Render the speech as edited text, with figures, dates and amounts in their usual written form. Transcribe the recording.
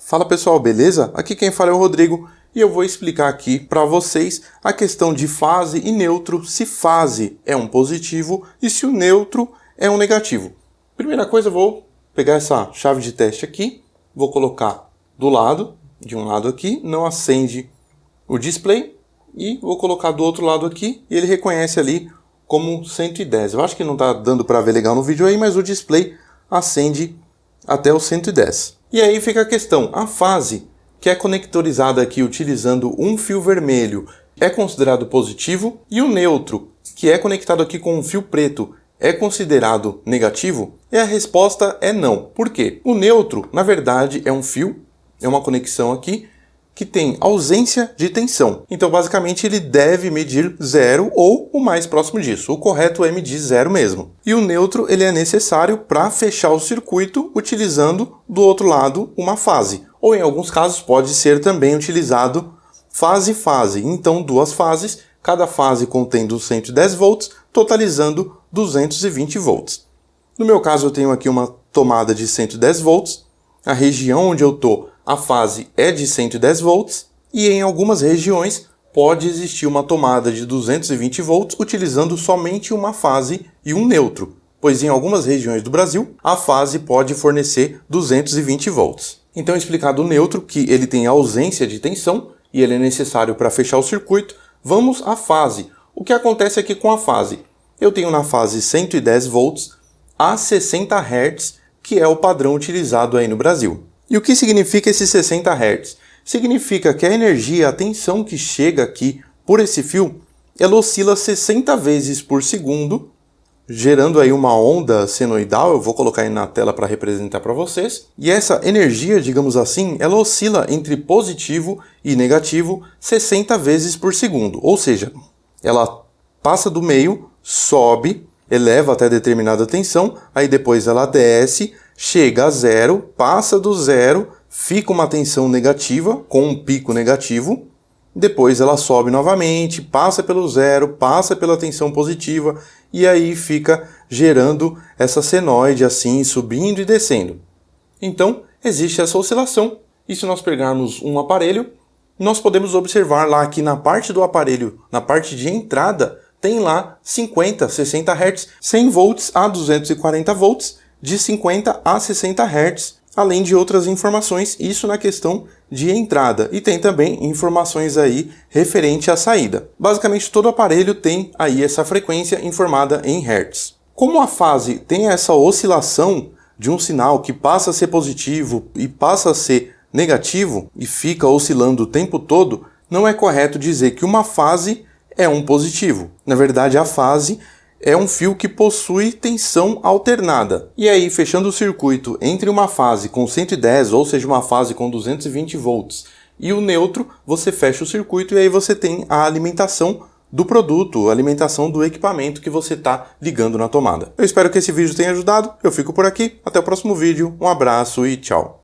Fala pessoal, beleza? Aqui quem fala é o Rodrigo e eu vou explicar aqui para vocês a questão de fase e neutro, se fase é um positivo e se o neutro é um negativo. Primeira coisa, eu vou pegar essa chave de teste aqui, vou colocar do lado, de um lado aqui, não acende o display, e vou colocar do outro lado aqui e ele reconhece ali como 110. Eu acho que não está dando para ver legal no vídeo aí, mas o display acende até o 110. E aí fica a questão, a fase que é conectorizada aqui utilizando um fio vermelho é considerado positivo e o neutro, que é conectado aqui com um fio preto, é considerado negativo? E a resposta é não. Por quê? O neutro, na verdade, é um fio, é uma conexão aqui, que tem ausência de tensão. Então, basicamente, ele deve medir 0 ou o mais próximo disso. O correto é medir 0 mesmo. E o neutro ele é necessário para fechar o circuito utilizando, do outro lado, uma fase. Ou, em alguns casos, pode ser também utilizado fase-fase. Então, duas fases, cada fase contendo 110 volts, totalizando 220 volts. No meu caso, eu tenho aqui uma tomada de 110 volts. A região onde eu estou, a fase é de 110 volts e em algumas regiões pode existir uma tomada de 220 volts utilizando somente uma fase e um neutro, pois em algumas regiões do Brasil a fase pode fornecer 220 volts. Então, explicado o neutro, que ele tem ausência de tensão e ele é necessário para fechar o circuito, vamos à fase. O que acontece aqui com a fase? Eu tenho na fase 110 volts a 60 Hz, que é o padrão utilizado aí no Brasil. E o que significa esses 60 Hz? Significa que a energia, a tensão que chega aqui por esse fio, ela oscila 60 vezes por segundo, gerando aí uma onda senoidal. Eu vou colocar aí na tela para representar para vocês. E essa energia, digamos assim, ela oscila entre positivo e negativo 60 vezes por segundo. Ou seja, ela passa do meio, sobe, eleva até determinada tensão, aí depois ela desce, chega a zero, passa do zero, fica uma tensão negativa, com um pico negativo, depois ela sobe novamente, passa pelo zero, passa pela tensão positiva, e aí fica gerando essa senoide assim, subindo e descendo. Então, existe essa oscilação, e se nós pegarmos um aparelho, nós podemos observar lá que na parte do aparelho, na parte de entrada, tem lá 50, 60 Hz, 100 volts a 240 volts, de 50 a 60 Hz, além de outras informações, isso na questão de entrada. E tem também informações aí referente à saída. Basicamente todo aparelho tem aí essa frequência informada em Hz. Como a fase tem essa oscilação de um sinal que passa a ser positivo e passa a ser negativo e fica oscilando o tempo todo, não é correto dizer que uma fase é um positivo. Na verdade, a fase é um fio que possui tensão alternada. E aí, fechando o circuito entre uma fase com 110, ou seja, uma fase com 220 volts, e o neutro, você fecha o circuito e aí você tem a alimentação do produto, a alimentação do equipamento que você está ligando na tomada. Eu espero que esse vídeo tenha ajudado. Eu fico por aqui. Até o próximo vídeo. Um abraço e tchau.